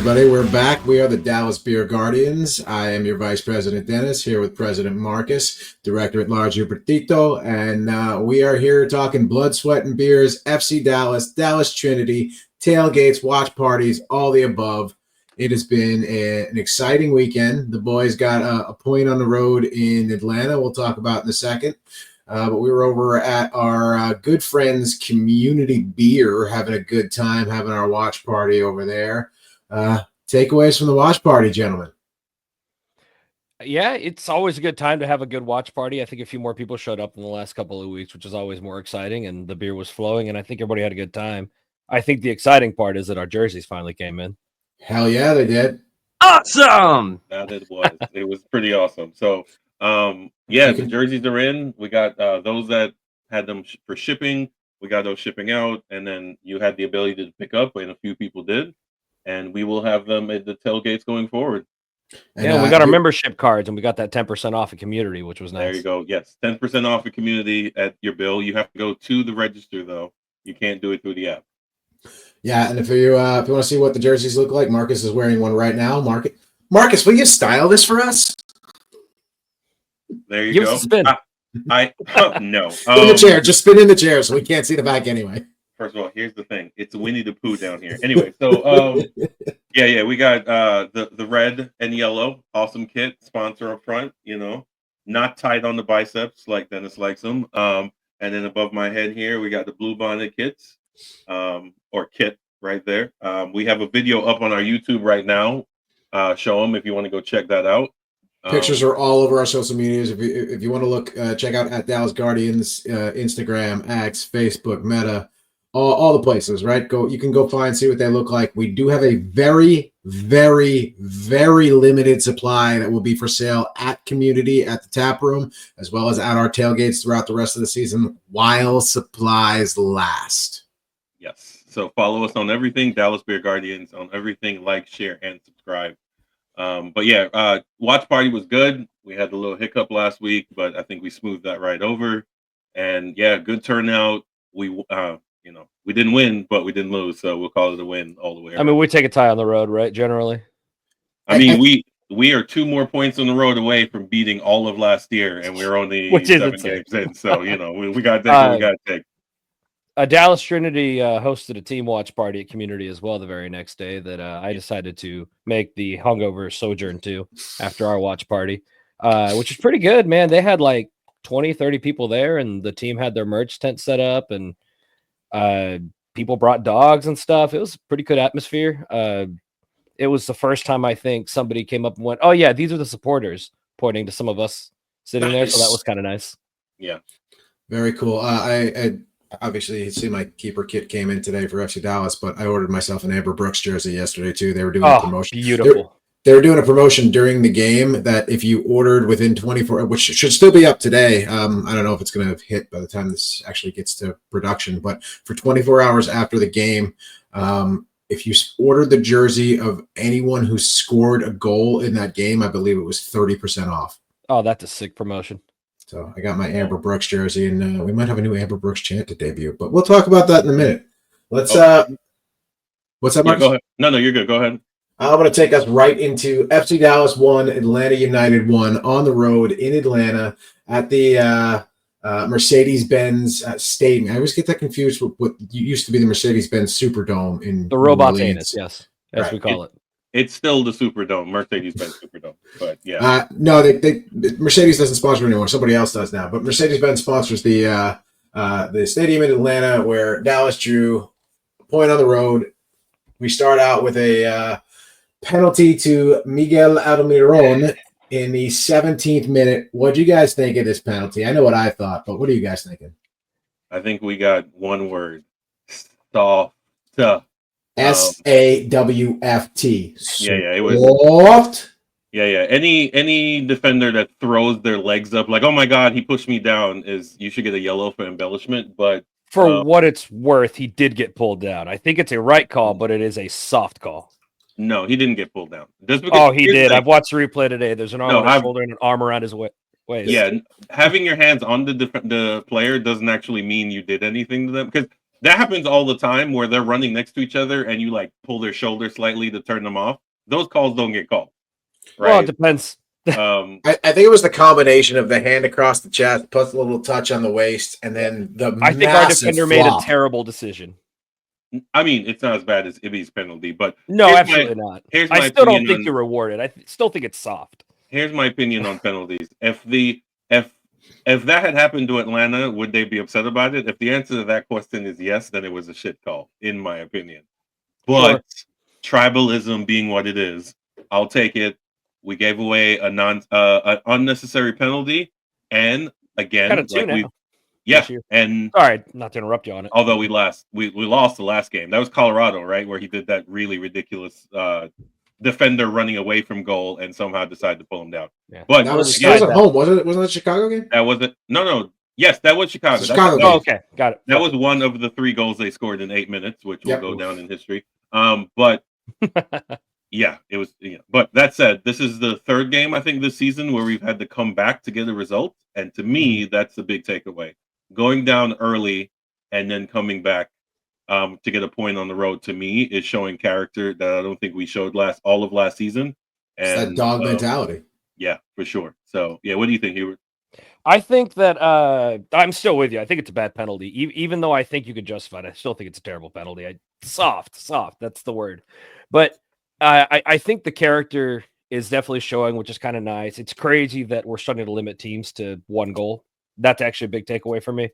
everybody. We're back. We are the Dallas Beer Guardians. I am your Vice President, Dennis, here with President Marcus, Director at Large Hubertito, and we are here talking blood, sweat, and beers, FC Dallas, Dallas Trinity, tailgates, watch parties, all the above. It has been an exciting weekend. The boys got a point on the road in Atlanta. We'll talk about in a second. But we were over at our good friends Community Beer, having a good time, having our watch party over there. Takeaways from the watch party, gentlemen. Yeah, it's always a good time to have a good watch party. I think a few more people showed up in the last couple of weeks, which is always more exciting, and the beer was flowing, and I think everybody had a good time. I think the exciting part is that our jerseys finally came in. Hell yeah, they did. Awesome! That it was. It was pretty awesome. So, yeah, the jerseys are in. We got those that had them for shipping. We got those shipping out, and then you had the ability to pick up, and a few people did. And we will have them at the tailgates going forward. And, yeah, we got our membership cards, and we got that 10% off at Community, which was nice. There you go. Yes, 10% off at Community at your bill. You have to go to the register, though. You can't do it through the app. Yeah, and if you want to see what the jerseys look like, Marcus is wearing one right now. Marcus, will you style this for us? There you Give go. Us a spin. No. In the chair. Just spin in the chair so we can't see the back anyway. First of all, here's the thing. It's Winnie the Pooh down here. Anyway, so yeah, we got the red and yellow. Awesome kit. Sponsor up front, not tight on the biceps like Dennis likes them. And then above my head here, we got the blue bonnet kits, or kit right there. We have a video up on our YouTube right now. Show them if you want to go check that out. Pictures are all over our social medias. If you want to look, check out at Dallas Guardians, Instagram, X, Facebook, Meta, all the places, right? You can go see what they look like. We do have a very, very, very limited supply that will be for sale at Community, at the tap room, as well as at our tailgates throughout the rest of the season while supplies last. Yes. So follow us on everything, Dallas Beer Guardians, on everything, like, share, and subscribe. But yeah, watch party was good. We had a little hiccup last week, but I think we smoothed that right over. And yeah, good turnout. We didn't win, but we didn't lose, so we'll call it a win all the way around. I mean, we take a tie on the road, right? Generally. I mean, we are 2 more points on the road away from beating all of last year, and we're only 7 games in. So we got to take what we got to take. Dallas Trinity hosted a team watch party at Community as well the very next day that I decided to make the hungover sojourn to after our watch party, which is pretty good, man. They had like 20, 30 people there, and the team had their merch tent set up, and people brought dogs and stuff. It was a pretty good atmosphere. It was the first time I think somebody came up and went, "Oh yeah, these are the supporters," pointing to some of us sitting there. So that was kind of nice. Yeah, very cool. I obviously see my keeper kit came in today for FC Dallas, but I ordered myself an Amber Brooks jersey yesterday too. They were doing a promotion. Beautiful. They were doing a promotion during the game that if you ordered within 24, which should still be up today. I don't know if it's going to hit by the time this actually gets to production, but for 24 hours after the game, if you ordered the jersey of anyone who scored a goal in that game, I believe it was 30% off. Oh, that's a sick promotion. So I got my Amber Brooks jersey, and we might have a new Amber Brooks chant to debut, but we'll talk about that in a minute. Let's what's up, Marcus? Go ahead. No, you're good. Go ahead. I'm going to take us right into FC Dallas 1, Atlanta United 1 on the road in Atlanta at the Mercedes-Benz Stadium. I always get that confused with what used to be the Mercedes-Benz Superdome in the Robot Anus, yes, as we call it. It's still the Superdome, Mercedes-Benz Superdome, but yeah. No, Mercedes doesn't sponsor anymore. Somebody else does now, but Mercedes-Benz sponsors the stadium in Atlanta where Dallas drew a point on the road. We start out with a penalty to Miguel Almiron in the 17th minute. What do you guys think of this penalty? I know what I thought, but what are you guys thinking? I think we got one word. Soft. S-A-W-F-T. Yeah, it was soft. Yeah. Any defender that throws their legs up like, oh my God, he pushed me down, you should get a yellow for embellishment. But for what it's worth, he did get pulled down. I think it's a right call, but it is a soft call. No, he didn't get pulled down. He did. I've watched the replay today. There's an arm on his shoulder and an arm around his waist. Yeah, having your hands on the player doesn't actually mean you did anything to them, because That happens all the time where they're running next to each other and you like pull their shoulder slightly to turn them off. Those calls don't get called, Well, it right? depends. I think it was the combination of the hand across the chest, plus a little touch on the waist, and then the I think our massive defender made a flop. terrible decision. I mean, it's not as bad as Ibby's penalty, but No, absolutely not. here's I my still don't opinion think on you're rewarded. I still think it's soft. here's my opinion on penalties. If that had happened to Atlanta, would they be upset about it? If the answer to that question is yes, then it was a shit call, in my opinion. But tribalism being what it is, I'll take it. We gave away an unnecessary penalty, and again, Kind of two like we, now. yeah, this year. and Sorry, not to interrupt you on it. although we lost the last game. That was Colorado, right, where he did that really ridiculous defender running away from goal and somehow decided to pull him down. Yeah. But That was yeah, at home, wasn't it? Wasn't that Chicago game? that wasn't. No. Yes, that was Chicago. Chicago That game. Oh, okay, got it. that was one of the 3 goals they scored in 8 minutes, which will Yep. go down in history. But yeah, it was. Yeah. But that said, this is the 3rd game I think this season where we've had to come back to get a result, and to me, that's the big takeaway. Going down early and then coming back to get a point on the road, to me, is showing character that I don't think we showed all of last season. It's that dog mentality. Yeah, for sure. So yeah, what do you think, Hubert? I think that I'm still with you. I think it's a bad penalty, even though I think you could justify it. I still think it's a terrible penalty. Soft. That's the word. But I think the character is definitely showing, which is kind of nice. It's crazy that we're starting to limit teams to 1 goal. That's actually a big takeaway for me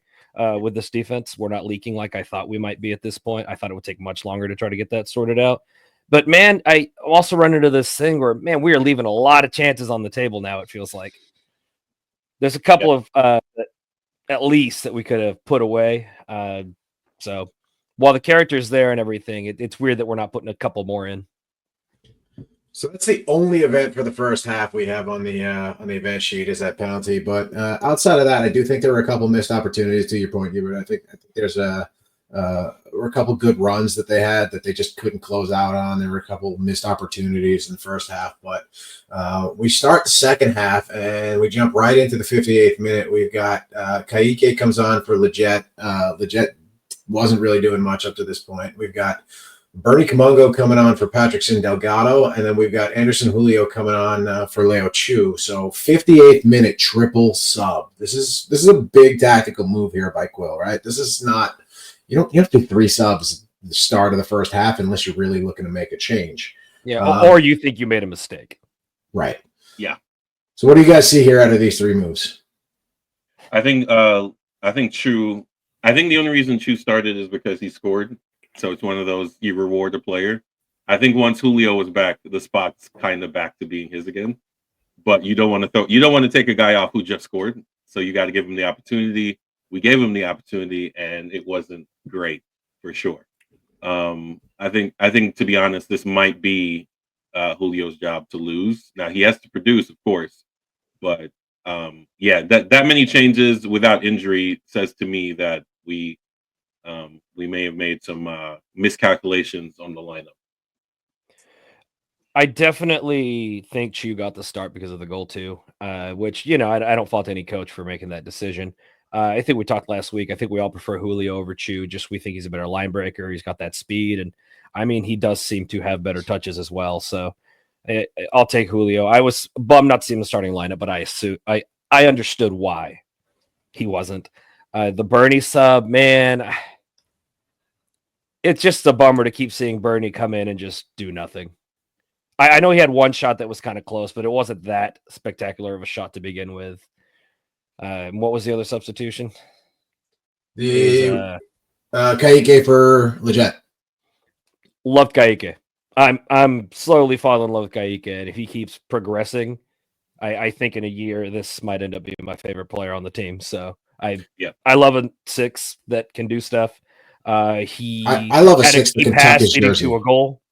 with this defense. We're not leaking like I thought we might be at this point. I thought it would take much longer to try to get that sorted out. But man, I also run into this thing where, man, we are leaving a lot of chances on the table now. It feels like there's a couple of at least that we could have put away. So while the character's there and everything, it's weird that we're not putting a couple more in. So that's the only event for the first half we have on the event sheet is that penalty. But outside of that, I do think there were a couple missed opportunities. To your point, Hubert, I think there's were a couple good runs that they had that they just couldn't close out on. There were a couple missed opportunities in the first half, but we start the second half and we jump right into the 58th minute. We've got Kaique comes on for Leggett. Leggett wasn't really doing much up to this point. We've got Bernie Camungo coming on for Patrickson Delgado, and then we've got Anderson Julio coming on for Leo Chu. So 58th minute triple sub. This is a big tactical move here by Quill, right? This is not you have to do 3 subs at the start of the first half unless you're really looking to make a change. Yeah, or you think you made a mistake. Right. Yeah. So what do you guys see here out of these 3 moves? I think Chu. I think the only reason Chu started is because he scored. So it's one of those you reward a player. I think once Julio was back, the spot's kind of back to being his again. But you don't want to take a guy off who just scored. So you got to give him the opportunity. We gave him the opportunity, and it wasn't great for sure. I think to be honest, this might be Julio's job to lose. Now he has to produce, of course, but that many changes without injury says to me that we may have made some miscalculations on the lineup. I definitely think Chu got the start because of the goal too, which, I don't fault any coach for making that decision. I think we talked last week. I think we all prefer Julio over Chu. Just we think he's a better line breaker. He's got that speed. And I mean, he does seem to have better touches as well. So I'll take Julio. I was bummed not to see him in the starting lineup, but I understood why he wasn't. The Bernie sub, man, it's just a bummer to keep seeing Bernie come in and just do nothing. I know he had one shot that was kind of close, but it wasn't that spectacular of a shot to begin with. What was the other substitution? The Kaique for Leggett. Love Kaique. I'm slowly falling in love with Kaique, and if he keeps progressing, I think in a year this might end up being my favorite player on the team. So I love a 6 that can do stuff. I love a 6 that can tuck his leading jersey to a goal,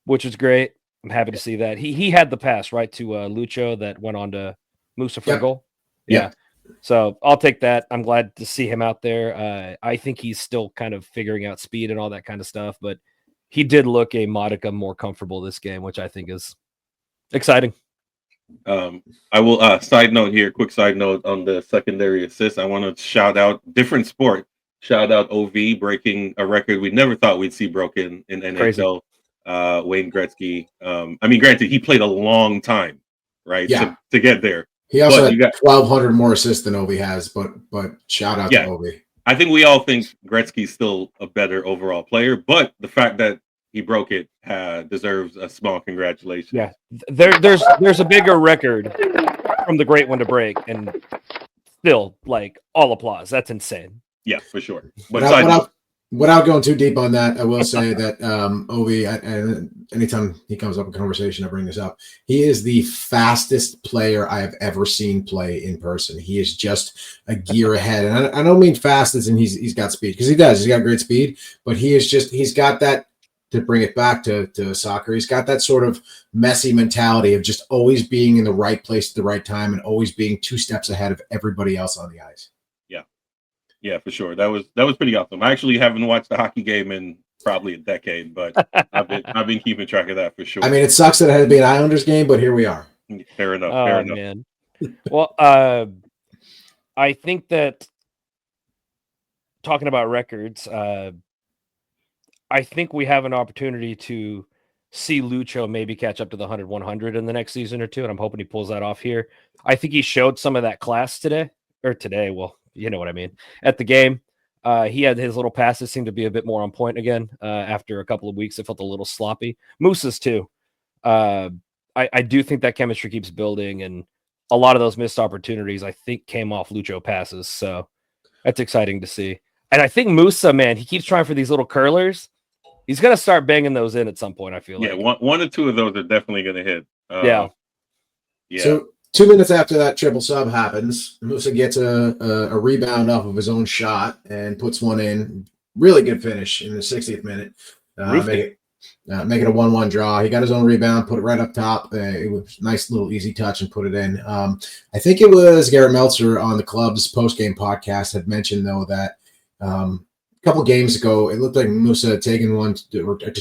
which was great. I'm happy to see that. He had the pass right to Lucho that went on to Musa for goal. Yeah. So I'll take that. I'm glad to see him out there. I think he's still kind of figuring out speed and all that kind of stuff, but he did look a modicum more comfortable this game, which I think is exciting. I will quick side note on the secondary assist. I want to shout out different sport. Shout out OV breaking a record we never thought we'd see broken in NHL. Wayne Gretzky. I mean, granted, he played a long time, right, to get there. He also had 1,200 more assists than Ovi has, but shout out to Ovi. I think we all think Gretzky's still a better overall player, but the fact that he broke it deserves a small congratulations. Yeah, there's a bigger record from the great one to break, and still, like, all applause. That's insane. Yeah, for sure. But without going too deep on that, I will say that Ovi, and anytime he comes up in conversation, I bring this up. He is the fastest player I have ever seen play in person. He is just a gear ahead, and I don't mean fast as in he's got speed, because he does. He's got great speed, but he's got that. To bring it back to soccer, he's got that sort of messy mentality of just always being in the right place at the right time and always being 2 steps ahead of everybody else on the ice. Yeah, for sure. That was pretty awesome. I actually haven't watched a hockey game in probably a decade, but I've been keeping track of that for sure. I mean, it sucks that it had to be an Islanders game, but here we are. Fair enough. Fair enough. Man. Well, I think that talking about records, I think we have an opportunity to see Lucho maybe catch up to the 100-100 in the next season or two, and I'm hoping he pulls that off here. I think he showed some of that class today. Well, you know what I mean. At the game, he had his little passes seem to be a bit more on point again. After a couple of weeks, it felt a little sloppy. Moose's too. I do think that chemistry keeps building, and a lot of those missed opportunities, I think, came off Lucho passes. So that's exciting to see. And I think Musa, man, he keeps trying for these little curlers. He's going to start banging those in at some point, I feel like. Yeah, one or two of those are definitely going to hit. Yeah. So 2 minutes after that triple sub happens, Musa gets a rebound off of his own shot and puts one in. Really good finish in the 60th minute. Make it a 1-1 draw. He got his own rebound, put it right up top. It was a nice little easy touch and put it in. I think it was Garrett Meltzer on the club's post-game podcast had mentioned, though, that a couple games ago, it looked like Musa had taken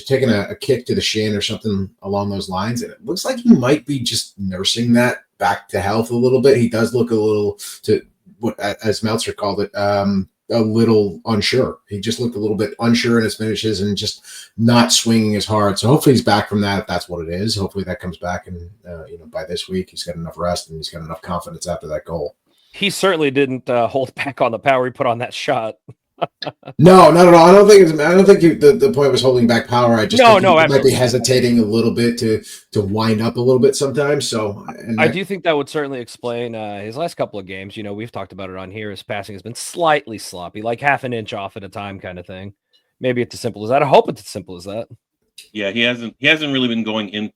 taken a kick to the shin or something along those lines, and it looks like he might be just nursing that back to health a little bit. He does look a little, to what as Meltzer called it, a little unsure. He just looked a little bit unsure in his finishes and just not swinging as hard. So hopefully he's back from that, if that's what it is. Hopefully that comes back, and by this week he's got enough rest and he's got enough confidence after that goal. He certainly didn't hold back on the power he put on that shot. No, not at all. I don't think the point was holding back power. I just think he might be hesitating a little bit to wind up a little bit sometimes. So I do think that would certainly explain his last couple of games. We've talked about it on here. His passing has been slightly sloppy, like half an inch off at a time kind of thing. Maybe it's as simple as that. I hope it's as simple as that. Yeah, he hasn't really been going in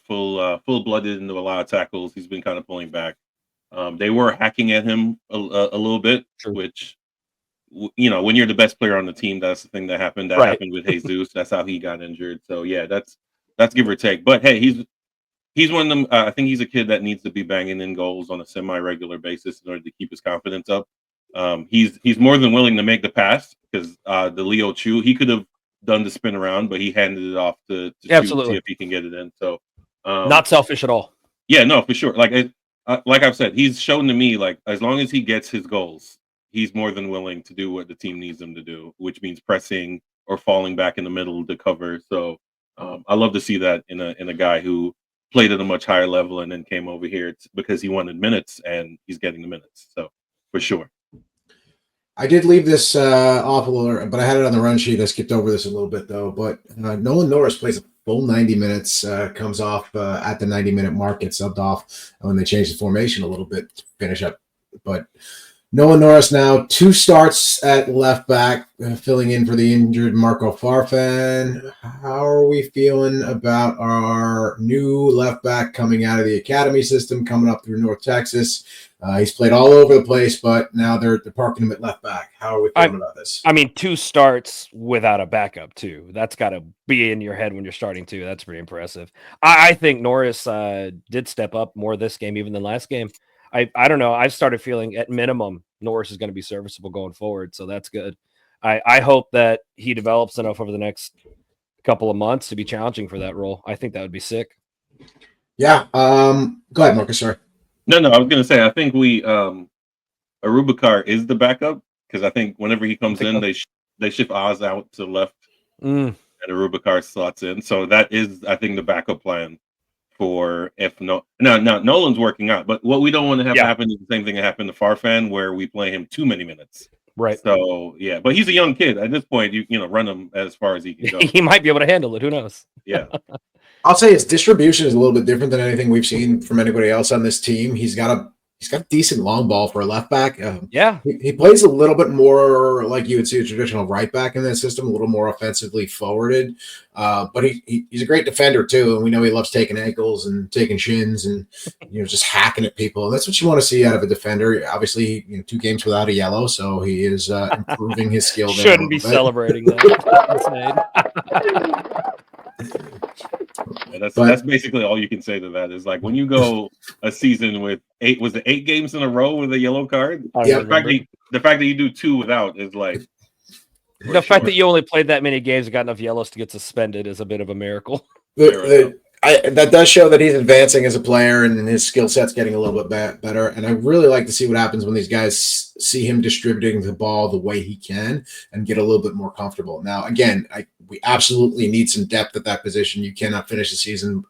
full-blooded into a lot of tackles. He's been kind of pulling back. They were hacking at him a little bit, True. Which, when you're the best player on the team, that's the thing that happened. That happened with Jesus. That's how he got injured. So yeah, that's give or take. But hey, he's one of them. I think he's a kid that needs to be banging in goals on a semi-regular basis in order to keep his confidence up. He's more than willing to make the pass, because the Leo Chu, he could have done the spin around, but he handed it off to Chu to see if he can get it in. So not selfish at all. Yeah, no, for sure. Like I've said, he's shown to me, like, as long as he gets his goals, he's more than willing to do what the team needs him to do, which means pressing or falling back in the middle to cover. So I love to see that in a guy who played at a much higher level and then came over here because he wanted minutes, and he's getting the minutes. So for sure. I did leave this off a little, but I had it on the run sheet. I skipped over this a little bit, though. But Nolan Norris plays a full 90 minutes, comes off at the 90-minute mark, gets subbed off when they changed the formation a little bit to finish up. But Nolan Norris now 2 starts at left back, filling in for the injured Marco Farfan. How are we feeling about our new left back coming out of the academy system, coming up through North Texas? He's played all over the place, but now they're parking him at left back. How are we feeling about this? I mean, 2 starts without a backup, too. That's got to be in your head when you're starting, too. That's pretty impressive. I think Norris did step up more this game even than last game. I don't know. I've started feeling, at minimum, Norris is going to be serviceable going forward, so that's good. I hope that he develops enough over the next couple of months to be challenging for that role. I think that would be sick. Yeah. Go ahead, Marcus. Sorry. No, I was going to say, I think Arubakar is the backup, because I think whenever he comes in, they shift Oz out to left, and Arubakar slots in. So that is, I think, the backup plan for if Nolan's working out. But what we don't want to have happen is the same thing that happened to Farfan, where we play him too many minutes. Right. So yeah, but he's a young kid at this point. You know, run him as far as he can go. He might be able to handle it. Who knows? Yeah. I'll say his distribution is a little bit different than anything we've seen from anybody else on this team. He's got a decent long ball for a left back. He plays a little bit more like you would see a traditional right back in that system, a little more offensively forwarded. But he's a great defender too, and we know he loves taking ankles and taking shins and just hacking at people. And that's what you want to see out of a defender. Obviously, 2 games without a yellow, so he is improving his skill. Shouldn't be celebrating that. That's basically all you can say to that. Is like when you go a season with 8 games in a row with a yellow card. The fact that you do 2 without is like the fact that you only played that many games and got enough yellows to get suspended is a bit of a miracle. That does show that he's advancing as a player and his skill set's getting a little bit better. And I really like to see what happens when these guys see him distributing the ball the way he can and get a little bit more comfortable. Now, again, we absolutely need some depth at that position. You cannot finish the season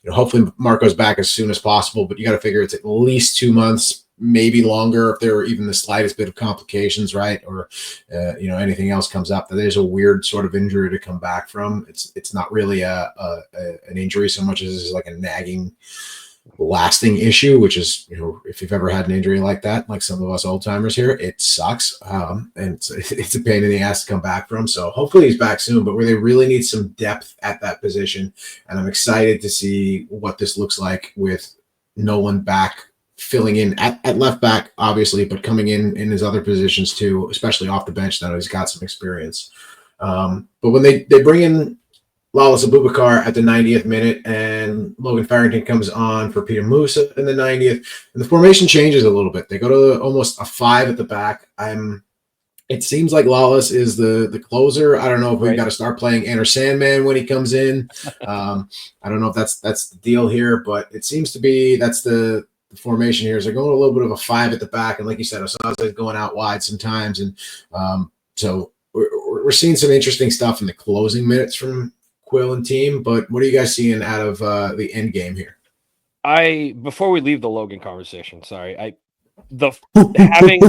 hopefully Marco's back as soon as possible, but you got to figure it's at least 2 months, maybe longer if there are even the slightest bit of complications, right? Or, anything else comes up. There's a weird sort of injury to come back from. It's not really an injury so much as it's like a nagging, lasting issue, which is, if you've ever had an injury like that, like some of us old timers here, it sucks. And it's a pain in the ass to come back from. So hopefully he's back soon, but where they really need some depth at that position. And I'm excited to see what this looks like with Nolan back, filling in at left back, obviously, but coming in his other positions too, especially off the bench now he's got some experience. But when they bring in Lawless Abubakar at the 90th minute and Logan Farrington comes on for Peter Musa in the 90th, and the formation changes a little bit. They go to almost a 5 at the back. It seems like Lawless is the closer. I don't know if we've got to start playing Enter Sandman when he comes in. I don't know if that's the deal here, but it seems to be that's the formation here is they're going a little bit of a 5 at the back, and like you said, Osaze is going out wide sometimes, and so we're seeing some interesting stuff in the closing minutes from Quill and team. But what are you guys seeing out of the end game here? Before we leave the Logan conversation, having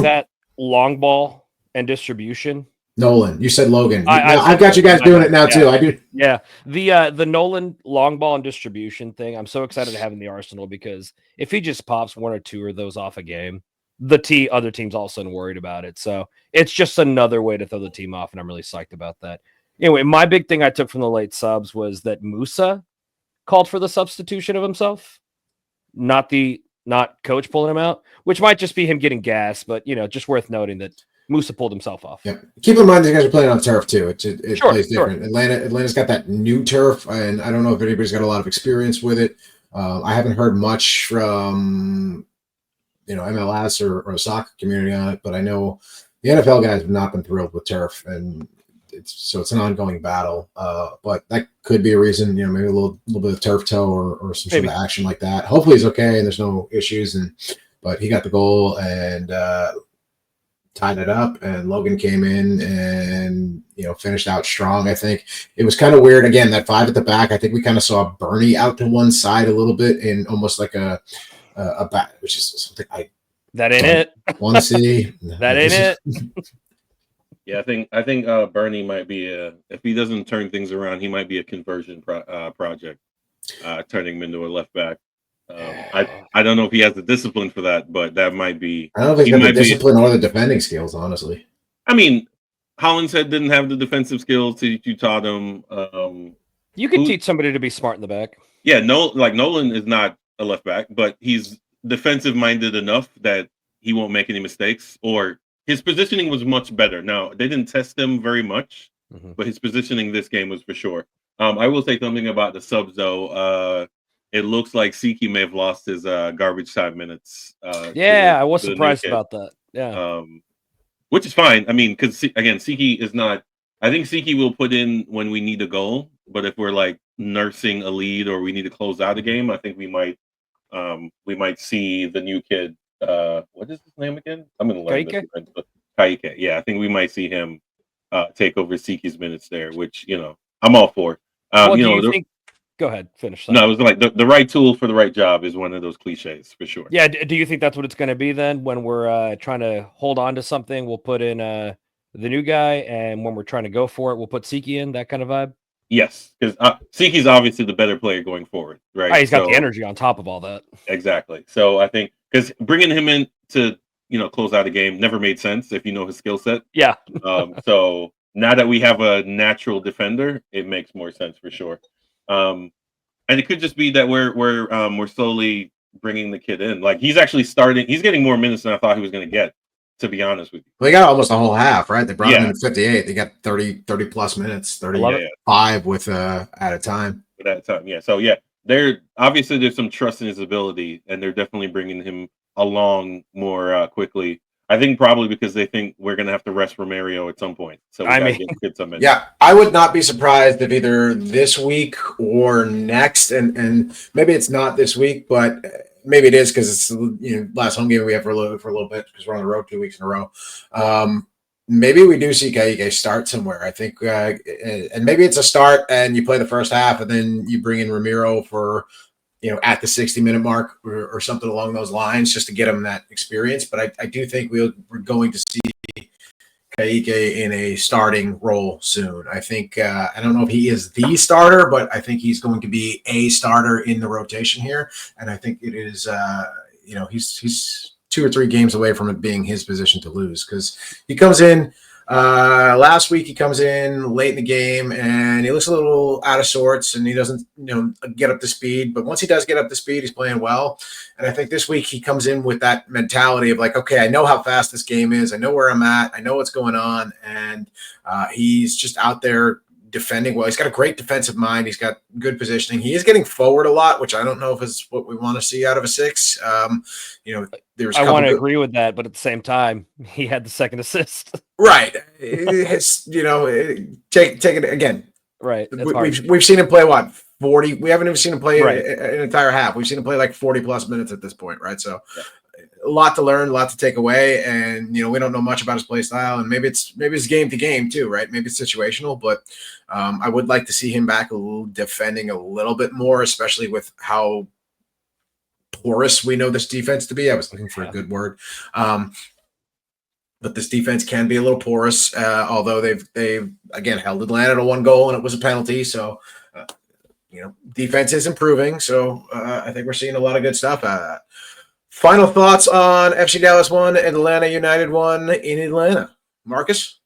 that long ball and distribution. Nolan, you said Logan. I've got you guys doing it now too. I do. Yeah, the Nolan long ball and distribution thing. I'm so excited to have in the arsenal because if he just pops 1 or 2 of those off a game, the other team's all of a sudden worried about it. So it's just another way to throw the team off, and I'm really psyched about that. Anyway, my big thing I took from the late subs was that Musa called for the substitution of himself, not coach pulling him out, which might just be him getting gas, but just worth noting that Musa pulled himself off. Yeah. Keep in mind these guys are playing on turf too. It plays different. Atlanta's got that new turf, and I don't know if anybody's got a lot of experience with it. I haven't heard much from MLS or soccer community on it, but I know the NFL guys have not been thrilled with turf, and it's an ongoing battle. But that could be a reason, maybe a little bit of turf toe or some sort of action like that. Hopefully he's okay and there's no issues. But he got the goal and tied it up, and Logan came in and finished out strong. I think it was kind of weird. Again, that 5 at the back. I think we kind of saw Bernie out to one side a little bit in almost like a back, which is something I want to see. That ain't it. Yeah, I think Bernie might be if he doesn't turn things around, he might be a conversion project, turning him into a left back. I don't know if he has the discipline for that, but that might be. I don't think he has the discipline or the defending skills, honestly. I mean, Hollinshead didn't have the defensive skills you taught him. You could teach somebody to be smart in the back. Yeah, Nolan is not a left back, but he's defensive minded enough that he won't make any mistakes, or his positioning was much better. Now, they didn't test him very much, but his positioning this game was for sure. I will say something about the subs, though. It looks like Siki may have lost his garbage time minutes. I was surprised about that. Yeah. Which is fine. I mean, because, again, Siki is not... I think Siki will put in when we need a goal, but if we're, like, nursing a lead or we need to close out a game, I think we might see the new kid. What is his name again? I'm going to learn this. Kaike. Yeah, I think we might see him take over Siki's minutes there, which I'm all for. Well, do you think? Go ahead, finish. Sorry. No, it was like the right tool for the right job is one of those cliches for sure. Yeah. Do you think that's what it's going to be then? When we're trying to hold on to something, we'll put in the new guy, and when we're trying to go for it, we'll put Siki in. That kind of vibe. Yes, because Siki's obviously the better player going forward, right? He's got the energy on top of all that. Exactly. So I think because bringing him in to close out a game never made sense if you know his skill set. Yeah. So now that we have a natural defender, it makes more sense for sure. And it could just be that we're slowly bringing the kid in. Like he's actually starting. He's getting more minutes than I thought he was going to get. To be honest with you, Well, they got almost a whole half, right? They brought him in at 58. They got 30 plus minutes, 35 with at a time. At a time, yeah. So there's some trust in his ability, and they're definitely bringing him along more quickly. I think probably because they think we're going to have to rest Romario at some point. So we got to get some in. Yeah, I would not be surprised if either this week or next, and maybe it's not this week, but maybe it is because it's last home game we have for a little bit because we're on the road 2 weeks in a row. Maybe we do see Kaike start somewhere. I think, and maybe it's a start and you play the first half and then you bring in Ramiro for at the 60-minute mark or something along those lines just to get him that experience. But I do think we're going to see Kaike in a starting role soon. I think I don't know if he is the starter, but I think he's going to be a starter in the rotation here. And I think it is, he's 2 or 3 games away from it being his position to lose because he comes in last week. He comes in late in the game and he looks a little out of sorts and he doesn't, get up to speed. But once he does get up to speed, he's playing well. And I think this week he comes in with that mentality of like, okay, I know how fast this game is. I know where I'm at. I know what's going on. And he's just out there defending well. He's got a great defensive mind. He's got good positioning. He is getting forward a lot, which I don't know if is what we want to see out of a 6. There's I want to agree with that, but at the same time, he had the second assist. Right. It's take it again. Right. We've seen him play what 40. We haven't even seen him play an entire half. We've seen him play like 40 plus minutes at this point, right? So a lot to learn, a lot to take away, and we don't know much about his play style, and maybe it's game to game too, right? Maybe it's situational, but I would like to see him back defending a little bit more, especially with how porous we know this defense to be. I was looking for a good word, but this defense can be a little porous. Although they've again held Atlanta to 1 goal and it was a penalty, so defense is improving. So I think we're seeing a lot of good stuff out of that. Final thoughts on FC Dallas 1 and Atlanta United 1 in Atlanta. Marcus?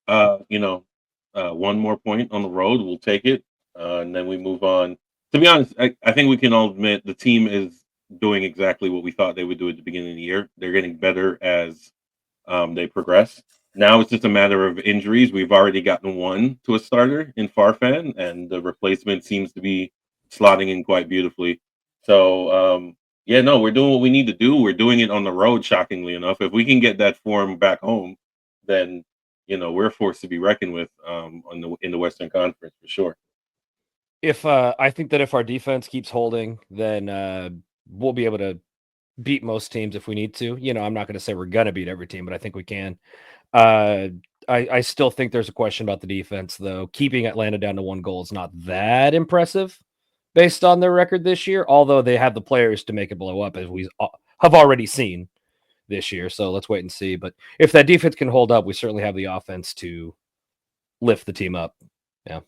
One more point on the road, we'll take it, and then we move on. To be honest, I think we can all admit the team is doing exactly what we thought they would do at the beginning of the year. They're getting better as they progress. Now it's just a matter of injuries. We've already gotten one to a starter in Farfan, and the replacement seems to be slotting in quite beautifully. So, we're doing what we need to do. We're doing it on the road, shockingly enough. If we can get that form back home, then, we're a force to be reckoned with in the Western Conference for sure. I think that if our defense keeps holding, then we'll be able to beat most teams if we need to. I'm not going to say we're going to beat every team, but I think we can. I still think there's a question about the defense, though. Keeping Atlanta down to 1 goal is not that impressive based on their record this year, although they have the players to make it blow up, as we have already seen this year. So let's wait and see. But if that defense can hold up, we certainly have the offense to lift the team up. Yeah.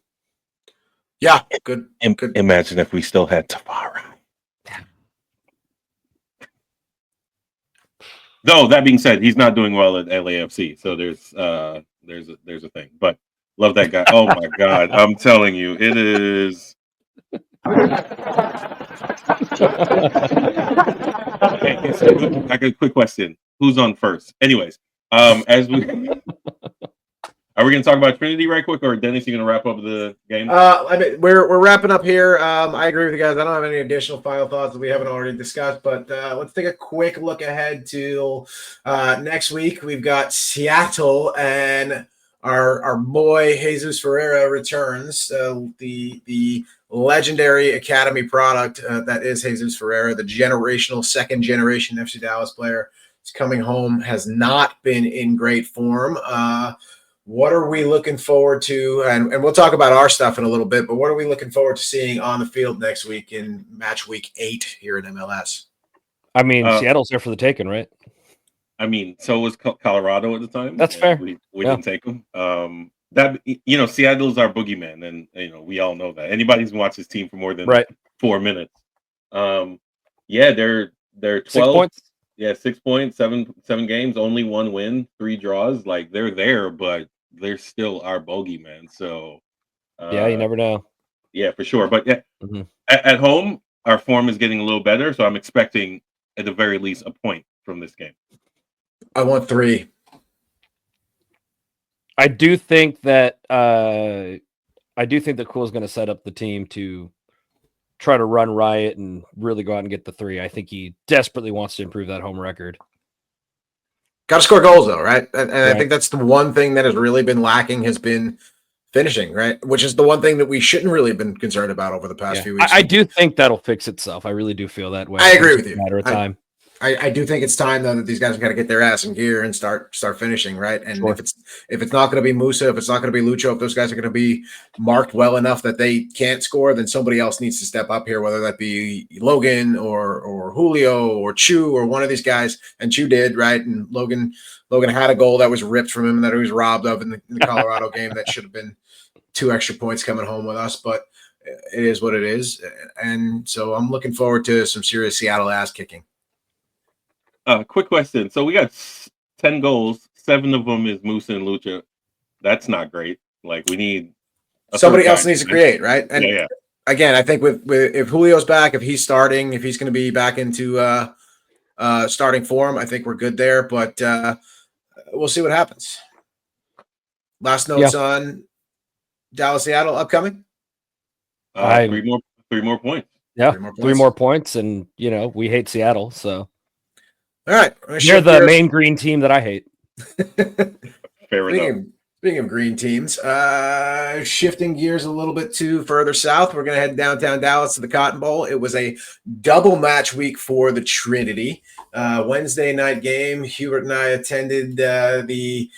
Yeah, good. Imagine if we still had Tavara. Though that being said, he's not doing well at LAFC, so there's a thing. But love that guy. Oh my God, I'm telling you, it is. Okay, so I got a quick question. Who's on first? Anyways, as we are we going to talk about Trinity right quick, or Dennis, you going to wrap up the game? We're wrapping up here. I agree with you guys. I don't have any additional final thoughts that we haven't already discussed, but let's take a quick look ahead to next week. We've got Seattle, and our boy Jesus Ferreira returns. The legendary academy product that is Jesus Ferreira, the generational second generation FC Dallas player. coming home has not been in great form. What are we looking forward to? And we'll talk about our stuff in a little bit, but what are we looking forward to seeing on the field next week in match week 8 here in MLS? I mean, Seattle's there for the taking, right? I mean, so was Colorado at the time. That's fair. We didn't take them. That Seattle's our boogeyman, and we all know that. Anybody who's watched this team for more than 4 minutes, they're 12 6 points. Yeah, 6 points, seven games, only 1 win, 3 draws. Like they're there, but they're still our bogeyman. So you never know. Yeah, for sure. But at home, our form is getting a little better, so I'm expecting at the very least a point from this game. I want 3. I do think that Cool is going to set up the team to try to run riot and really go out and get the 3. I think he desperately wants to improve that home record. Got to score goals though, right? And I think that's the one thing that has really been lacking has been finishing, right? Which is the one thing that we shouldn't really have been concerned about over the past few weeks. I do think that'll fix itself. I really do feel that way. I agree with you. Matter of time. I do think it's time though that these guys have got to get their ass in gear and start finishing, right? And if it's not going to be Musa, if it's not going to be Lucho, if those guys are going to be marked well enough that they can't score, then somebody else needs to step up here, whether that be Logan or Julio or Chu or one of these guys. And Chu did, right? And Logan had a goal that was ripped from him that he was robbed of in the Colorado game that should have been 2 extra points coming home with us, but it is what it is. And so I'm looking forward to some serious Seattle ass kicking. Quick question. So we got 10 goals. 7 of them is Musa and Lucha. That's not great. Like we need somebody else needs to create, right? And again, I think with if Julio's back, if he's starting, if he's going to be back into starting form, I think we're good there. But we'll see what happens. Last notes on Dallas Seattle upcoming. 3 more points. Yeah, 3 more points, and we hate Seattle, so. All right. You're the main green team that I hate. Fair enough. Speaking of green teams, shifting gears a little bit to further south, we're going to head downtown Dallas to the Cotton Bowl. It was a double match week for the Trinity. Wednesday night game, Hubert and I attended the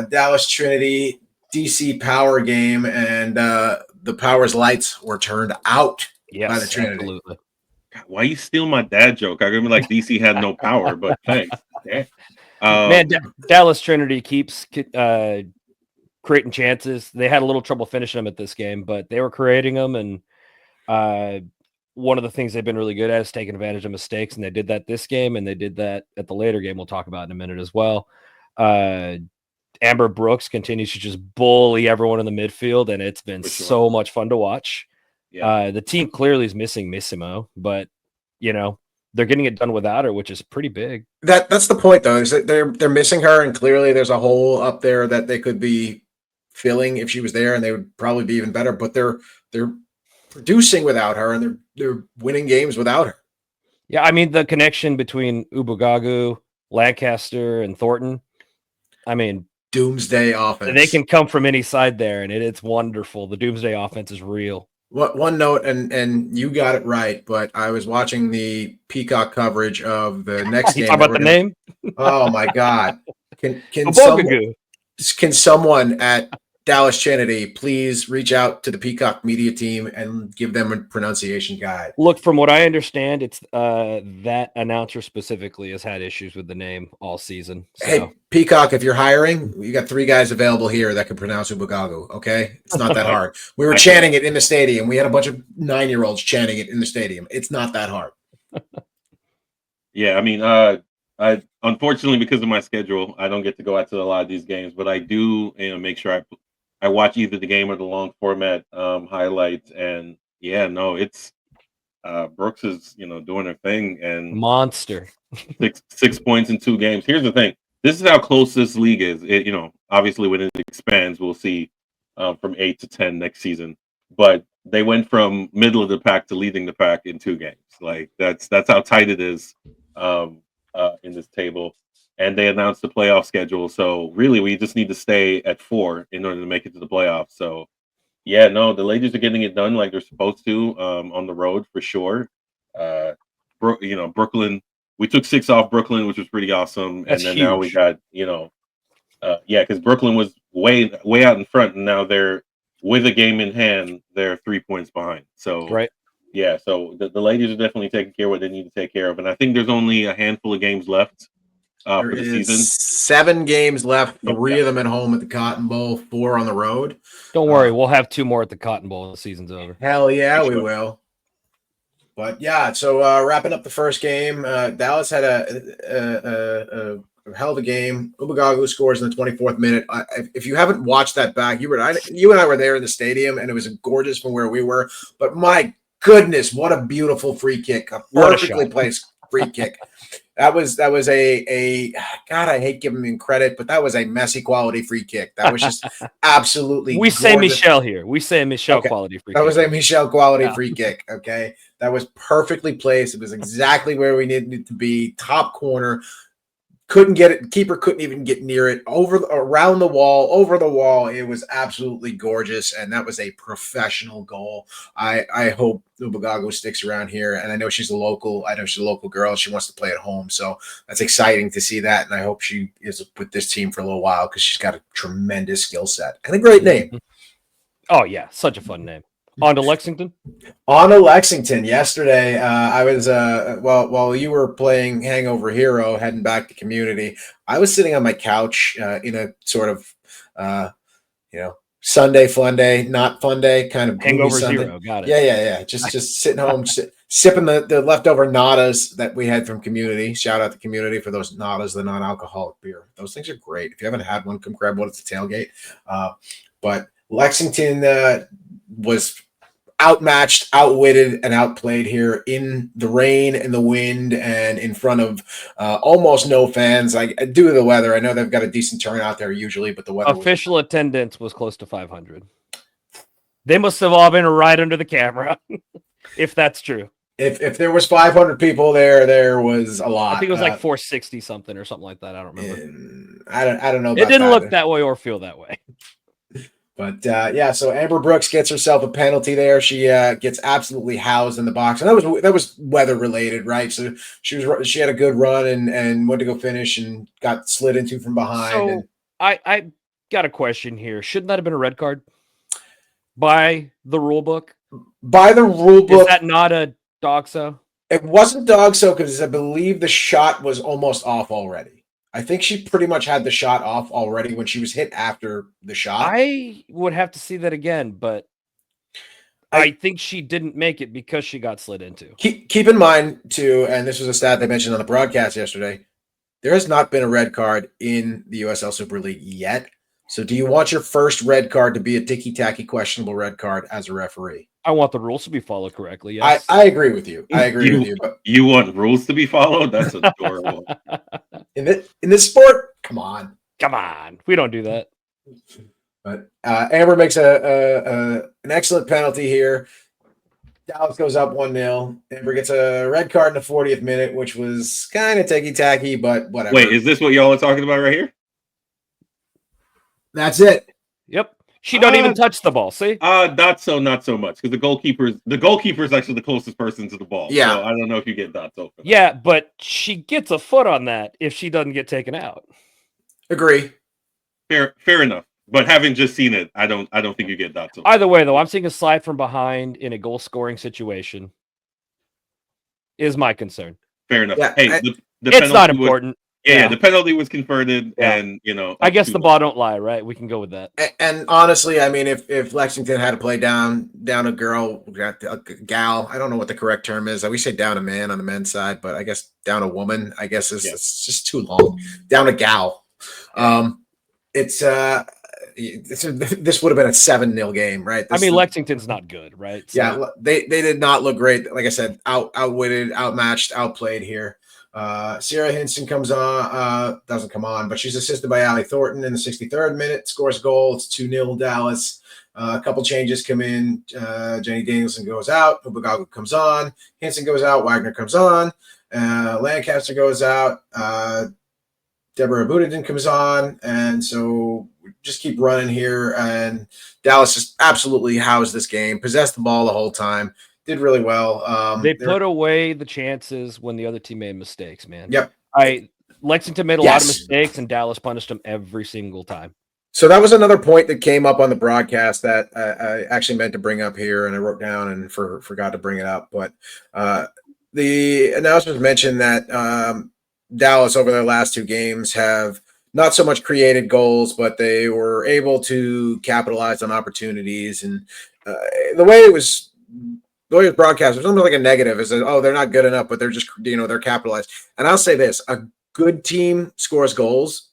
Dallas Trinity DC Power game, and the Power's lights were turned out by the Trinity. Absolutely. God, why you steal my dad joke? I'm gonna be like DC had no power, but thanks. Yeah. Man, Dallas Trinity keeps creating chances. They had a little trouble finishing them at this game, but they were creating them. And one of the things they've been really good at is taking advantage of mistakes, and they did that this game, and they did that at the later game. We'll talk about in a minute as well. Amber Brooks continues to just bully everyone in the midfield, and it's been so much fun to watch. Yeah. The team clearly is missing Missimo, but they're getting it done without her, which is pretty big. That's the point, though, is that they're missing her, and clearly there's a hole up there that they could be filling if she was there, and they would probably be even better. But they're producing without her, and they're winning games without her. Yeah, I mean the connection between Ubugagu, Lancaster, and Thornton. I mean, doomsday offense. They can come from any side there, and it's wonderful. The doomsday offense is real. One note, and you got it right, but I was watching the Peacock coverage of the next game. Talk about the name? Oh my God! Can someone at Dallas Trinity please reach out to the Peacock media team and give them a pronunciation guide? Look, from what I understand, it's that announcer specifically has had issues with the name all season. So. Hey, Peacock, if you're hiring, you got 3 guys available here that can pronounce Ubagagu, okay? It's not that hard. We were chanting it in the stadium. We had a bunch of 9-year-olds chanting it in the stadium. It's not that hard. Yeah, I mean, I unfortunately, because of my schedule, I don't get to go out to a lot of these games, but I do make sure I watch either the game or the long format highlights. And it's Brooks is doing her thing, and monster. 6 points in 2 games. Here's the thing: this is how close this league is. Obviously when it expands, we'll see from 8 to 10 next season. But they went from middle of the pack to leading the pack in 2 games. Like that's how tight it is in this table. And they announced the playoff schedule. So really, we just need to stay at 4 in order to make it to the playoffs. So the ladies are getting it done like they're supposed to on the road for sure. Brooklyn we took 6 off Brooklyn, which was pretty awesome. That's and then now we huge. got, because Brooklyn was way out in front, and now they're with a game in hand, they're 3 points behind. So Right. yeah, so the ladies are definitely taking care of what they need to take care of, and I think there's only a handful of games left There for the is season. 7 games left, Yep, 3 of them at home at the Cotton Bowl, 4 on the road. Don't worry, we'll have 2 more at the Cotton Bowl when the season's over. Hell yeah, we Sure. will. But yeah, so wrapping up the first game, Dallas had a hell of a game. Ubagagu scores in the 24th minute. If you haven't watched that back, you and I were there in the stadium, and it was gorgeous from where we were. But my goodness, what a beautiful free kick! A perfectly placed free kick. That was a God. I hate giving him credit, but that was a Messi quality free kick. That was just absolutely. We say gorgeous. Michelle here. We say Michelle Okay. quality free That kick. was a Michelle quality free kick. Okay. That was perfectly placed. It was exactly where we needed it to be. Top corner. Couldn't get it. Keeper couldn't even get near it. Around the wall, over the wall. It was absolutely gorgeous. And that was a professional goal. I hope Ubagagu sticks around here. And I know she's a local. I know she's a local girl. She wants to play at home. So that's exciting to see that. And I hope she is with this team for a little while because she's got a tremendous skill set and a great name. Oh, yeah. Such a fun name. On to Lexington? On to Lexington. Yesterday, I was, while you were playing Hangover Hero, heading back to Community, I was sitting on my couch in a sort of, Sunday fun day, not fun day, kind of gloomy Hangover Sunday. Zero. Got it. Yeah. Just sitting home, sipping the leftover nadas that we had from Community. Shout out to Community for those nadas, the non-alcoholic beer. Those things are great. If you haven't had one, come grab one at the tailgate. But Lexington was outmatched, outwitted, and outplayed here in the rain and the wind and in front of almost no fans. Due to the weather, I know they've got a decent turnout there usually, but the weather official attendance was close to 500. They must have all been right under the camera, if that's true. If there was 500 people there was a lot. I think it was like 460 something or something like that. I don't remember. I don't know. About it didn't that. look that way or feel that way. But so Amber Brooks gets herself a penalty there. She gets absolutely housed in the box, and that was weather related, right? So she had a good run and went to go finish and got slid into from behind. So I got a question here. Shouldn't that have been a red card by the rule book? By the rule book, is that not a dogso? It wasn't dogso because I believe the shot was almost off already. I think she pretty much had the shot off already when she was hit after the shot. I would have to see that again, but I think she didn't make it because she got slid into. Keep in mind, too, and this was a stat they mentioned on the broadcast yesterday, there has not been a red card in the USL Super League yet. So do you want your first red card to be a ticky-tacky questionable red card as a referee? I want the rules to be followed correctly, yes. I agree with you. I agree with you. But you want rules to be followed? That's adorable. in this sport, come on. We don't do that. But Amber makes an excellent penalty here. Dallas goes up 1-0. Amber gets a red card in the 40th minute, which was kind of ticky-tacky, but whatever. Wait, is this what y'all are talking about right here? That's it. Yep. She don't even touch the ball, see? Not so much, because the goalkeeper is actually the closest person to the ball. Yeah. So I don't know if you get that so. Yeah, but she gets a foot on that if she doesn't get taken out. Agree. Fair enough. But having just seen it, I don't think you get that so. Either way, though, I'm seeing a slide from behind in a goal scoring situation is my concern. Fair enough. Yeah, hey, it's not important. Yeah, the penalty was converted, Yeah. and I guess the ball don't lie, right? We can go with that. And honestly, I mean, if Lexington had to play down a girl, a gal, I don't know what the correct term is. We say down a man on the men's side, but I guess down a woman, I guess it's just too long. Down a gal. This would have been a 7-0 game, right? Lexington's not good, right? So. Yeah, they did not look great. Like I said, outwitted, outmatched, outplayed here. Sierra Hinson doesn't come on, but she's assisted by Allie Thornton in the 63rd minute, scores a goal. It's 2-0 Dallas. A couple changes come in. Jenny Danielson goes out. Ubagagu comes on. Hinson goes out. Wagner comes on. Lancaster goes out. Deborah Budadin comes on. And so we just keep running here. And Dallas just absolutely housed this game, possessed the ball the whole time. did really well. They put away the chances when the other team made mistakes, man. Yep. Lexington made a lot of mistakes, and Dallas punished them every single time. So that was another point that came up on the broadcast that I actually meant to bring up here, and I wrote down and forgot to bring it up. But the announcements mentioned that Dallas over their last two games have not so much created goals, but they were able to capitalize on opportunities. And the way it was broadcast, there's something like a negative is that, oh, they're not good enough, but they're just, they're capitalized. And I'll say this, a good team scores goals.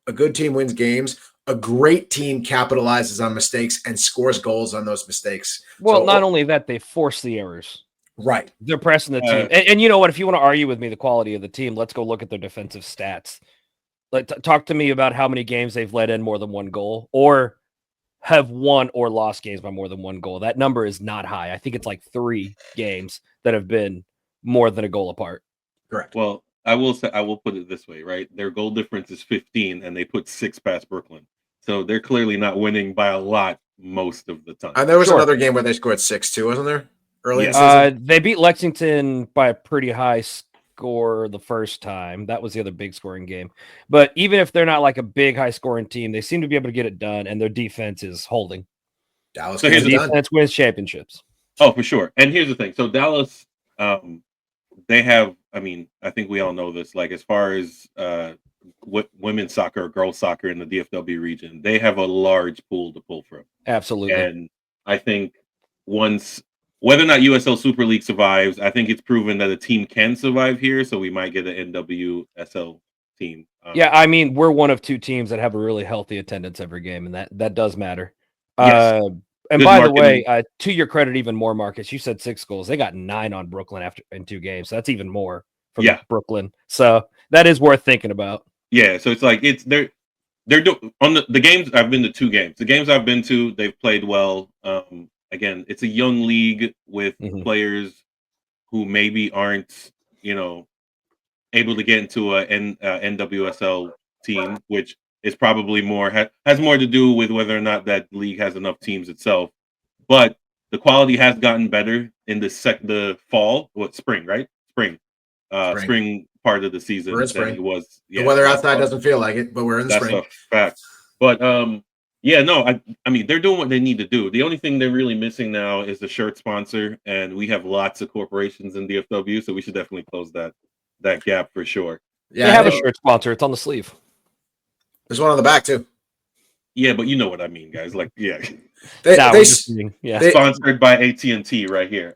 A good team wins games. A great team capitalizes on mistakes and scores goals on those mistakes. Well, not only that, they force the errors. Right. They're pressing the team. And you know what? If you want to argue with me the quality of the team, let's go look at their defensive stats. Talk to me about how many games they've let in more than one goal or have won or lost games by more than one goal. That number is not high. I think it's like 3 games that have been more than a goal apart. Correct. Well, I will put it this way, right? Their goal difference is 15, and they put 6 past Brooklyn. So they're clearly not winning by a lot most of the time. And there was another game where they scored 6 too, wasn't there? Early in the season? They beat Lexington by a pretty high score the first time. That was the other big scoring game. But even if they're not like a big high scoring team, they seem to be able to get it done, and their defense is holding. Dallas so defense wins championships. Oh, for sure. And here's the thing. So Dallas, they have, I think we all know this, like as far as women's soccer or girls soccer in the DFW region, they have a large pool to pull from. Absolutely. And I think whether or not USL Super League survives, I think it's proven that a team can survive here. So we might get an NWSL team. We're one of 2 teams that have a really healthy attendance every game, and that does matter. Yes. And by the way, to your credit, even more, Marcus, you said 6 goals. They got 9 on Brooklyn in 2 games. So that's even more from Brooklyn. So that is worth thinking about. Yeah. So it's like they're doing on the games. I've been to 2 games. The games I've been to, they've played well. Again, it's a young league with players who maybe aren't, able to get into a NWSL team, which is probably has more to do with whether or not that league has enough teams itself. But the quality has gotten better in the fall, spring, right? Spring part of the season than it was. Yeah, the weather outside doesn't feel like it, but we're in the spring. That's a fact. But they're doing what they need to do. The only thing they're really missing now is the shirt sponsor, and we have lots of corporations in DFW, so we should definitely close that gap for sure. Yeah, they have a shirt sponsor. It's on the sleeve. There's one on the back too. Yeah, but you know what I mean, guys. Like, yeah, they sponsored by AT&T right here.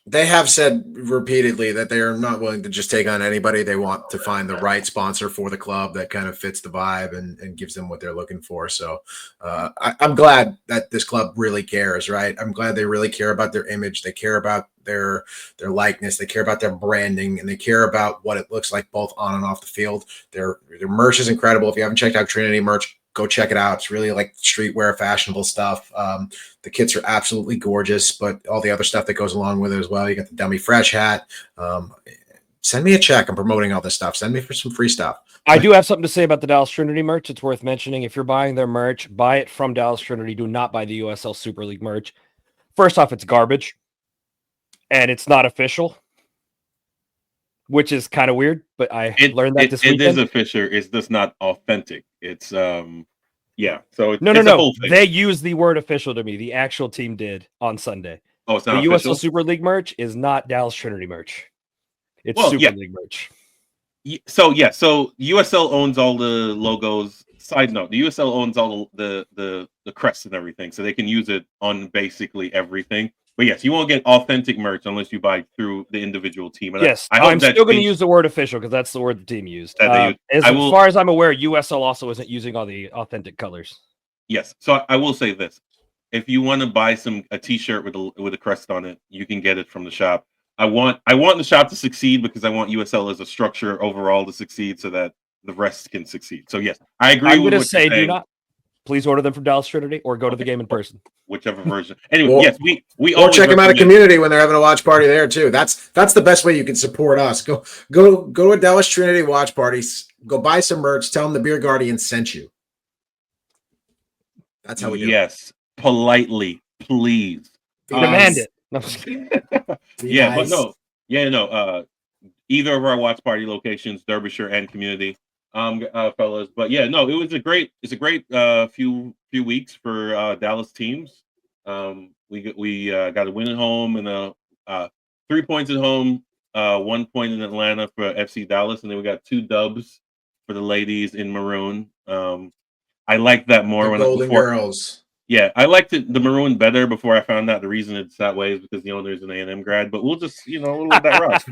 They have said repeatedly that they are not willing to just take on anybody. They want to find the right sponsor for the club that kind of fits the vibe and gives them what they're looking for. So I'm glad that this club really cares, right? I'm glad they really care about their image. They care about their likeness. They care about their branding, and they care about what it looks like both on and off the field. Their merch is incredible. If you haven't checked out Trinity merch, go check it out. It's really like streetwear, fashionable stuff. The kits are absolutely gorgeous, but all the other stuff that goes along with it as well. You got the Dummy Fresh hat. Send me a check. I'm promoting all this stuff. Send me for some free stuff. I do have something to say about the Dallas Trinity merch. It's worth mentioning. If you're buying their merch, buy it from Dallas Trinity. Do not buy the USL Super League merch. First off, it's garbage, and it's not official, which is kind of weird, but I learned that this weekend. It is official. It's just not authentic. It's So no. They use the word official to me. The actual team did on Sunday. Oh, it's not the official? USL Super League merch is not Dallas Trinity merch. It's Super League merch. So USL owns all the logos. Side note: the USL owns all the crests and everything, so they can use it on basically everything. But yes, you won't get authentic merch unless you buy through the individual team. And yes, I'm still going to use the word official because that's the word the team used. As far as I'm aware, USL also isn't using all the authentic colors. Yes, so I will say this: if you want to buy a T-shirt with a crest on it, you can get it from the shop. I want the shop to succeed because I want USL as a structure overall to succeed, so that the rest can succeed. So yes, I agree. I'm going to say, do not. Please order them from Dallas Trinity or go to the game in person. Whichever version. Anyway, yes, we or check them out at Community when they're having a watch party there too. That's the best way you can support us. Go to a Dallas Trinity watch party. Go buy some merch. Tell them the Beer Guardian sent you. That's how we do it. Yes, politely, please. Demand it. No, I'm just kidding. Yeah, but nice. no, yeah, no. Either of our watch party locations, Derbyshire and Community, fellas. But yeah, no, it's a great few weeks for Dallas teams. We got a win at home and 3 points at home, 1 point in Atlanta for FC Dallas, and then we got 2 dubs for the ladies in maroon. I like that more The Golden before. Girls. Yeah, I liked the maroon better before I found out the reason it's that way is because the owner is an A&M grad. But we'll just we'll let that rock.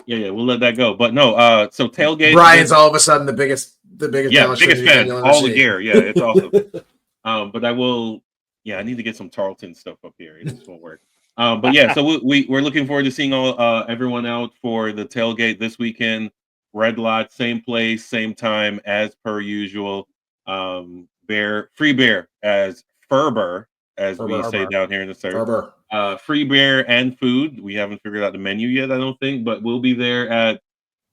Yeah, we'll let that go. But no, so tailgate. Brian's all of a sudden the biggest Dallas Biggest Trinity fan fan. you'll ever All the see. gear. Yeah, it's awesome. But I will. Yeah, I need to get some Tarleton stuff up here. It just won't work. But yeah, so we're looking forward to seeing all everyone out for the tailgate this weekend. Red Lot, same place, same time as per usual. Free beer as Ferber, as we say down here in the surf. Ferber. Free beer and food. We haven't figured out the menu yet, I don't think, but we'll be there at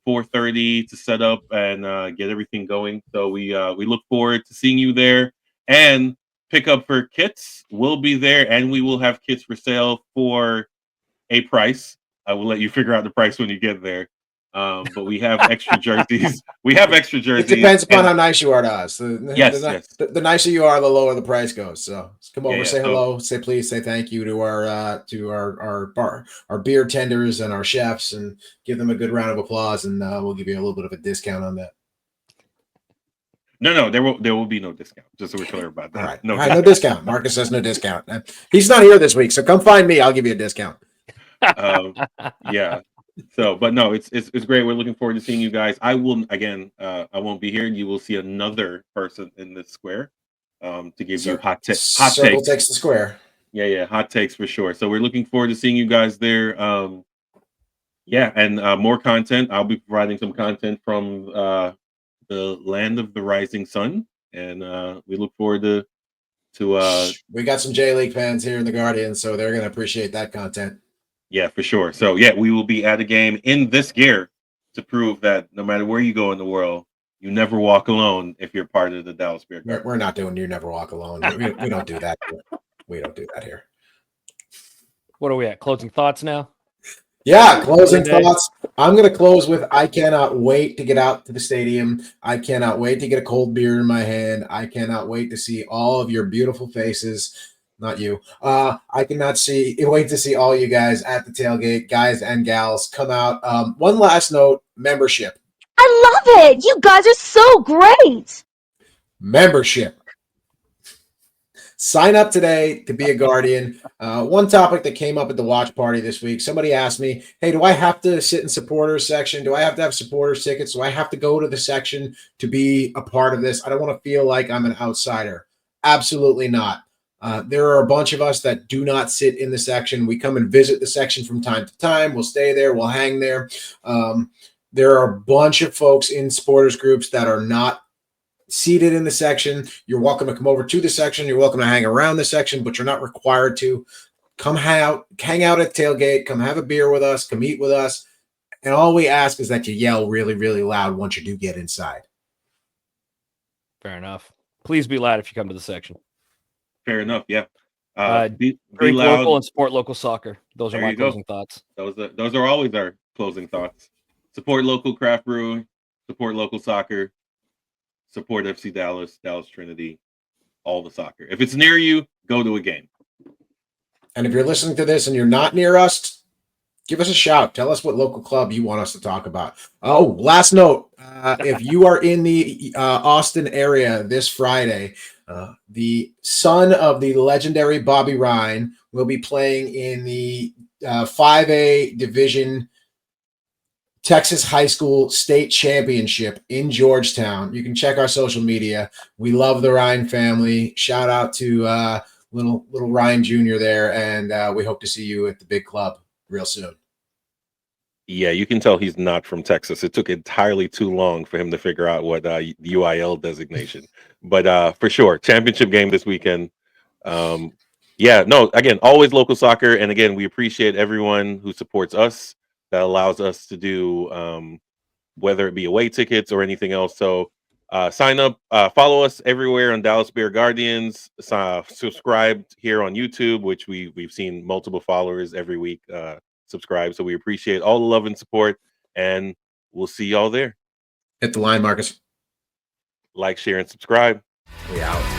4:30 to set up and get everything going. So we look forward to seeing you there, and pick up for kits. We'll be there, and we will have kits for sale for a price. I will let you figure out the price when you get there. But we have extra jerseys. We have extra jerseys. It depends upon how nice you are to us. Yes. The nicer you are, the lower the price goes. So come over, say So, hello, say please, say thank you to our beer tenders and our chefs, and give them a good round of applause, and we'll give you a little bit of a discount on that. No, there will be no discount. Just so we're clear about that. All right, no discount. Marcus says no discount. He's not here this week, so come find me. I'll give you a discount. Yeah. So, but no, it's great. We're looking forward to seeing you guys. I will again. I won't be here. You will see another person in this square to give you hot takes. Circle takes the square. Yeah, hot takes for sure. So we're looking forward to seeing you guys there. And more content. I'll be providing some content from the land of the rising sun, and we look forward to. We got some J League fans here in the Guardian, so they're going to appreciate that content. Yeah, for sure. So yeah, we will be at a game in this gear to prove that no matter where you go in the world, you never walk alone if you're part of the Dallas Beer Garden. We're not doing You Never Walk Alone. We don't do that. We don't do that here. What are we at? Closing thoughts now? Yeah, closing thoughts. I'm going to close with I cannot wait to get out to the stadium. I cannot wait to get a cold beer in my hand. I cannot wait to see all of your beautiful faces. Not you. I cannot wait to see all you guys at the tailgate, guys and gals. Come out. One last note, membership. I love it. You guys are so great. Membership. Sign up today to be a Guardian. One topic that came up at the watch party this week, somebody asked me, hey, do I have to sit in supporters section? Do I have to have supporters tickets? Do I have to go to the section to be a part of this? I don't want to feel like I'm an outsider. Absolutely not. There are a bunch of us that do not sit in the section. We come and visit the section from time to time. We'll stay there. We'll hang there. There are a bunch of folks in supporters groups that are not seated in the section. You're welcome to come over to the section. You're welcome to hang around the section, but you're not required to. Come hang out at tailgate. Come have a beer with us. Come eat with us. And all we ask is that you yell really, really loud once you do get inside. Fair enough. Please be loud if you come to the section. Fair enough. Yeah. Be loud. Local and support local soccer. Those are my closing thoughts. Those are always our closing thoughts. Support local craft brewing. Support local soccer. Support FC Dallas, Dallas Trinity, all the soccer. If it's near you, go to a game. And if you're listening to this and you're not near us, give us a shout. Tell us what local club you want us to talk about. Oh, last note. If you are in the Austin area this Friday, the son of the legendary Bobby Ryan will be playing in the 5A division Texas High School State Championship in Georgetown. You can check our social media. We love the Ryan family. Shout out to little Ryan Jr. there, and we hope to see you at the big club real soon. Yeah, you can tell he's not from Texas. It took entirely too long for him to figure out what UIL designation. But for sure, championship game this weekend. Again, always local soccer. And again, we appreciate everyone who supports us. That allows us to do whether it be away tickets or anything else. So Sign up, follow us everywhere on Dallas Beer Guardians. Subscribe here on YouTube, which we've seen multiple followers every week subscribe. So we appreciate all the love and support, and we'll see y'all there. Hit the line, Marcus. Like, share, and subscribe. We out.